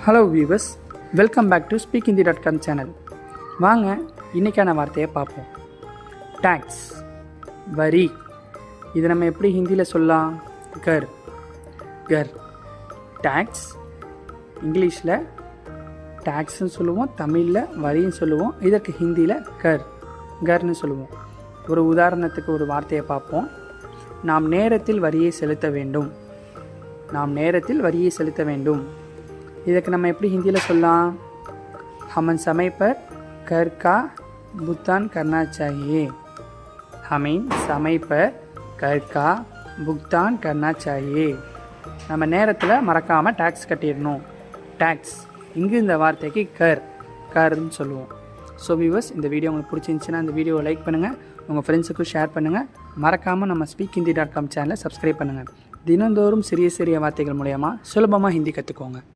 Hello viewers, welcome back to speakinthindi.com channel. வாங்க இன்றைக்கான வார்த்தையை பார்ப்போம். டேக்ஸ், வரி. இதை நம்ம எப்படி ஹிந்தியில் சொல்லலாம்? கர். கர், டேக்ஸ். இங்கிலீஷில் டேக்ஸ்ன்னு சொல்லுவோம், தமிழில் வரின்னு சொல்லுவோம். இதற்கு ஹிந்தியில் கர்னு சொல்லுவோம். ஒரு உதாரணத்துக்கு ஒரு வார்த்தையை பார்ப்போம். நாம் நேரத்தில் வரியை செலுத்த வேண்டும். நாம் நேரத்தில் வரியை செலுத்த வேண்டும். இதுக்கு நம்ம எப்படி ஹிந்தியில் சொல்லலாம்? हमें समय पर कर का भुगतान करना चाहिए. हमें समय पर कर का भुगतान करना चाहिए. நம்ம நேரத்தில் மறக்காமல் டேக்ஸ் கட்டிடணும். டேக்ஸ், இங்கு இந்த வார்த்தைக்கு கர்ன்னு சொல்லுவோம். ஸோ வியூவர்ஸ், இந்த வீடியோ உங்களுக்கு பிடிச்சிருந்துச்சுன்னா இந்த வீடியோவை லைக் பண்ணுங்கள், உங்கள் ஃப்ரெண்ட்ஸுக்கும் ஷேர் பண்ணுங்கள். மறக்காமல் நம்ம speakinthindi.com சேனலை சப்ஸ்கிரைப் பண்ணுங்கள். தினந்தோறும் சிறிய சிறிய வார்த்தைகள் மூலயமா சுலபமாக ஹிந்தி கற்றுக்கோங்க.